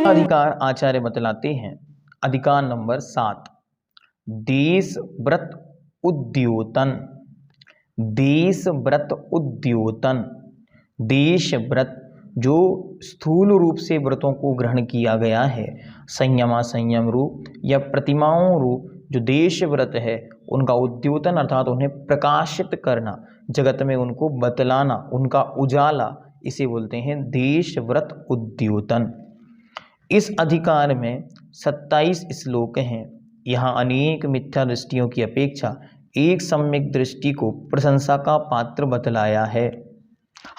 अधिकार आचार्य बतलाते हैं। अधिकार नंबर 7, देश व्रत उद्योतन। देश व्रत उद्योतन, देश व्रत जो स्थूल रूप से व्रतों को ग्रहण किया गया है, संयम रूप या प्रतिमाओं रूप जो देश व्रत है, उनका उद्योतन अर्थात उन्हें प्रकाशित करना, जगत में उनको बतलाना, उनका उजाला, इसे बोलते हैं देश व्रत उद्योतन। इस अधिकार में 27 श्लोक हैं। यहाँ अनेक मिथ्या दृष्टियों की अपेक्षा एक सम्यक दृष्टि को प्रशंसा का पात्र बतलाया है।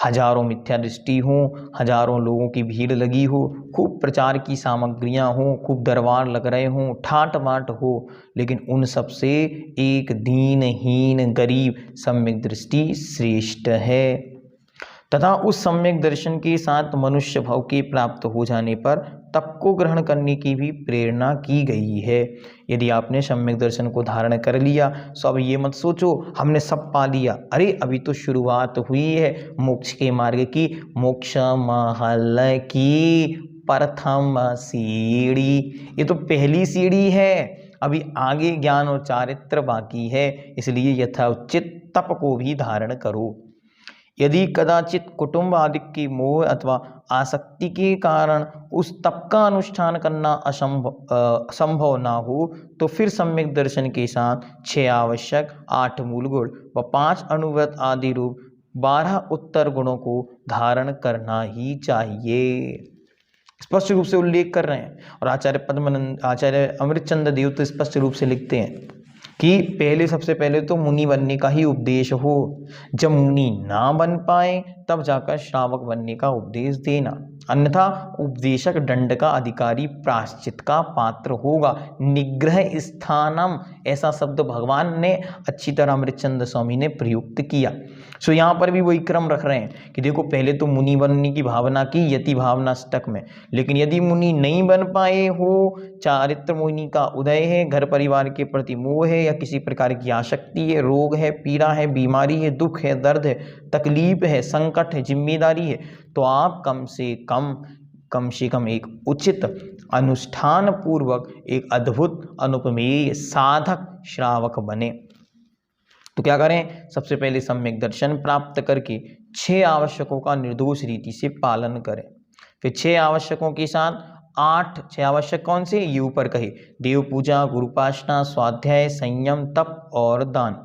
हजारों मिथ्या दृष्टि हो, हजारों लोगों की भीड़ लगी हो, खूब प्रचार की सामग्रियां हो, खूब दरबार लग रहे हों, ठाट बाट हो, लेकिन उन सब से एक दीनहीन गरीब सम्यक दृष्टि श्रेष्ठ है। तथा उस सम्यक दर्शन के साथ मनुष्य भाव के प्राप्त हो जाने पर तप को ग्रहण करने की भी प्रेरणा की गई है। यदि आपने सम्यक दर्शन को धारण कर लिया तो अब ये मत सोचो हमने सब पा लिया, अरे अभी तो शुरुआत हुई है मोक्ष के मार्ग की। मोक्ष महल की प्रथम सीढ़ी, ये तो पहली सीढ़ी है, अभी आगे ज्ञान और चारित्र बाकी है, इसलिए यथोचित तप को भी धारण करो। यदि कदाचित कुटुंब आदि की मोह अथवा आसक्ति के कारण उस तप का अनुष्ठान करना असंभव ना हो, तो फिर सम्यक दर्शन के साथ 6 आवश्यक, 8 मूल गुण व 5 अनुव्रत आदि रूप 12 उत्तर गुणों को धारण करना ही चाहिए। स्पष्ट रूप से उल्लेख कर रहे हैं। और आचार्य अमृतचंद देव तो स्पष्ट रूप से लिखते हैं कि सबसे पहले तो मुनि बनने का ही उपदेश हो, जब मुनि ना बन पाए तब जाकर श्रावक बनने का उपदेश देना, अन्यथा उपदेशक दंड का अधिकारी प्रायश्चित का पात्र होगा। निग्रह स्थानम, ऐसा शब्द भगवान ने अच्छी तरह अमृतचंद स्वामी ने प्रयुक्त किया। सो यहाँ पर भी वही क्रम रख रहे हैं कि देखो पहले तो मुनि बनने की भावना की यति भावना अष्टक में, लेकिन यदि मुनि नहीं बन पाए हो, चारित्र मुनि का उदय है, घर परिवार के प्रति मोह है या किसी प्रकार की आसक्ति है, रोग है, पीड़ा है, बीमारी है, दुख है, दर्द है, तकलीफ है, संकट है, जिम्मेदारी है, तो आप कम से कम एक उचित अनुष्ठान पूर्वक एक अद्भुत अनुपमेय साधक श्रावक बने। तो क्या करें, सबसे पहले सम्यक दर्शन प्राप्त करके 6 आवश्यकों का निर्दोष रीति से पालन करें। फिर 6 आवश्यकों के साथ 6 आवश्यक कौन से, ये ऊपर कहे, देव पूजा, गुरुपासना, स्वाध्याय, संयम, तप और दान।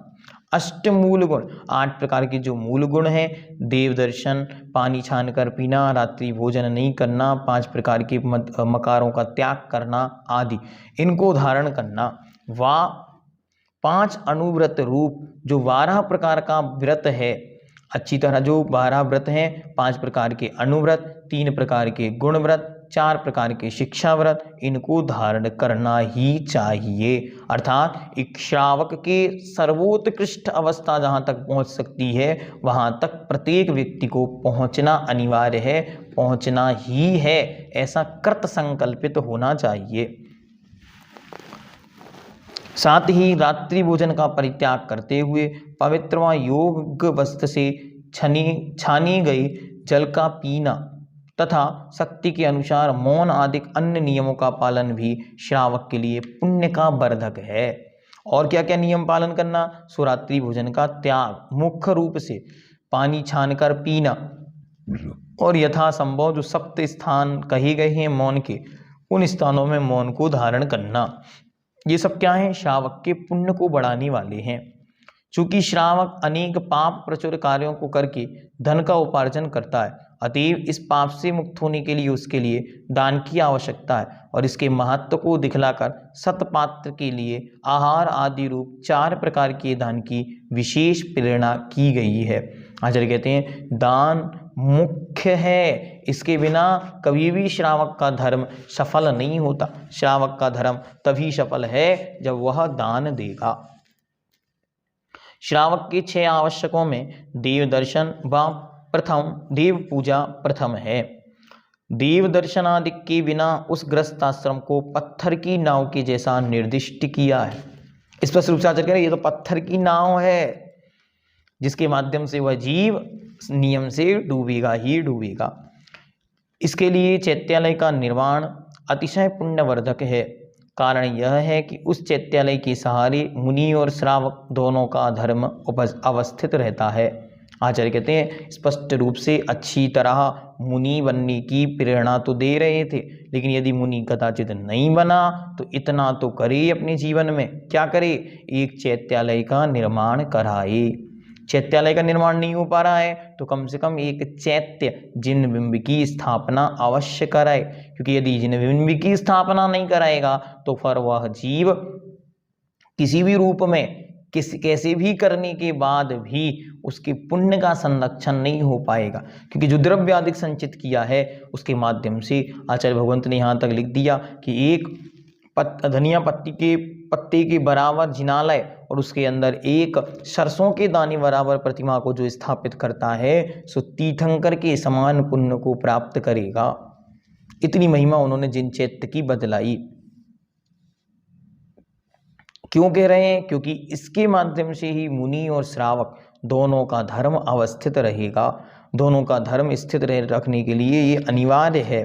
8 मूल गुण, 8 प्रकार के जो मूल गुण हैं, देव दर्शन, पानी छान कर पीना, रात्रि भोजन नहीं करना, 5 प्रकार के मकारों का त्याग करना आदि, इनको धारण करना। 5 अनुव्रत रूप जो 12 प्रकार का व्रत है, अच्छी तरह जो 12 व्रत हैं, 5 प्रकार के अनुव्रत, 3 प्रकार के गुण व्रत, 4 प्रकार के शिक्षा व्रत, इनको धारण करना ही चाहिए। अर्थात एक श्रावक के सर्वोत्कृष्ट अवस्था जहाँ तक पहुँच सकती है, वहाँ तक प्रत्येक व्यक्ति को पहुँचना अनिवार्य है, पहुँचना ही है, ऐसा कृत संकल्पित होना चाहिए। साथ ही रात्रि भोजन का परित्याग करते हुए पवित्र व योग वस्त्र से छानी गई जल का पीना तथा शक्ति के अनुसार मौन आदि अन्य नियमों का पालन भी श्रावक के लिए पुण्य का वर्धक है। और क्या क्या नियम पालन करना, रात्रि भोजन का त्याग, मुख्य रूप से पानी छानकर पीना, और यथासंभव जो सप्त स्थान कहे गए हैं मौन के, उन स्थानों में मौन को धारण करना। ये सब क्या है, श्रावक के पुण्य को बढ़ाने वाले हैं। चूंकि श्रावक अनेक पाप प्रचुर कार्यों को करके धन का उपार्जन करता है, अतएव इस पाप से मुक्त होने के लिए उसके लिए दान की आवश्यकता है, और इसके महत्व को दिखलाकर सतपात्र के लिए आहार आदि रूप 4 प्रकार के दान की विशेष प्रेरणा की गई है। आचार्य कहते हैं, दान मुख्य है, इसके बिना कभी भी श्रावक का धर्म सफल नहीं होता। श्रावक का धर्म तभी सफल है जब वह दान देगा। श्रावक के 6 आवश्यकों में देव दर्शन व प्रथम देव पूजा प्रथम है। देव दर्शन आदि के बिना उस गृहस्थ आश्रम को पत्थर की नाव के जैसा निर्दिष्ट किया है। स्पष्ट रूप से आचार्य कह रहे हैं, ये तो पत्थर की नाव है जिसके माध्यम से वह जीव नियम से डूबेगा ही डूबेगा। इसके लिए चैत्यालय का निर्माण अतिशय पुण्यवर्धक है। कारण यह है कि उस चैत्यालय के सहारे मुनि और श्रावक दोनों का धर्म अवस्थित रहता है। आचार्य कहते हैं, स्पष्ट रूप से अच्छी तरह मुनि बनने की प्रेरणा तो दे रहे थे, लेकिन यदि मुनि कदाचित नहीं बना तो इतना तो करे अपने जीवन में, क्या करे, एक चैत्यालय का निर्माण कराए। चैत्यालय का निर्माण नहीं हो पा रहा है तो कम से कम एक चैत्य जिन बिंब की स्थापना अवश्य कराए, क्योंकि यदि जिन बिंब की स्थापना नहीं कराएगा तो फिर वह जीव किसी भी रूप में कैसे भी करने के बाद भी उसके पुण्य का संरक्षण नहीं हो पाएगा, क्योंकि जो द्रव्य अधिक संचित किया है उसके माध्यम से आचार्य भगवंत ने यहाँ तक लिख दिया कि एक धनिया पत्ते के बराबर जिनालय और उसके अंदर एक सरसों के दाने बराबर प्रतिमा को जो स्थापित करता है सो तीर्थंकर के समान पुण्य को प्राप्त करेगा। इतनी महिमा उन्होंने जिन चैत्य की बतलाई। क्यों कह रहे हैं? क्योंकि इसके माध्यम से ही मुनि और श्रावक दोनों का धर्म अवस्थित रहेगा। दोनों का धर्म स्थित रखने के लिए ये अनिवार्य है।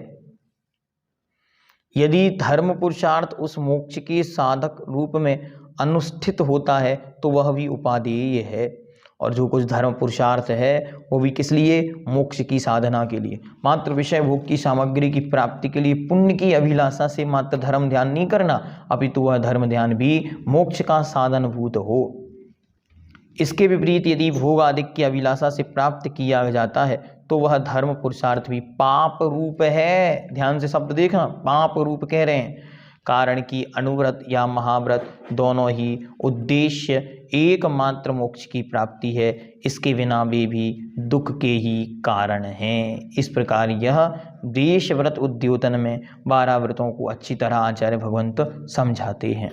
यदि धर्म पुरुषार्थ उस मोक्ष के साधक रूप में अनुष्ठित होता है तो वह भी उपादेय है, और जो कुछ धर्म पुरुषार्थ है वो भी किस लिए? मोक्ष की साधना के लिए। मात्र विषय भोग की सामग्री की प्राप्ति के लिए पुण्य की अभिलाषा से मात्र धर्म ध्यान नहीं करना, अपितु वह धर्म ध्यान भी मोक्ष का साधन भूत हो। इसके विपरीत यदि भोग आदि की अभिलाषा से प्राप्त किया जाता है तो वह धर्म पुरुषार्थ भी पाप रूप है। ध्यान से शब्द देखना, पाप रूप कह रहे हैं। कारण कि अनुव्रत या महाव्रत दोनों ही उद्देश्य एकमात्र मोक्ष की प्राप्ति है, इसके बिना वे भी दुख के ही कारण हैं। इस प्रकार यह देश व्रत उद्योतन में 12 व्रतों को अच्छी तरह आचार्य भगवंत समझाते हैं।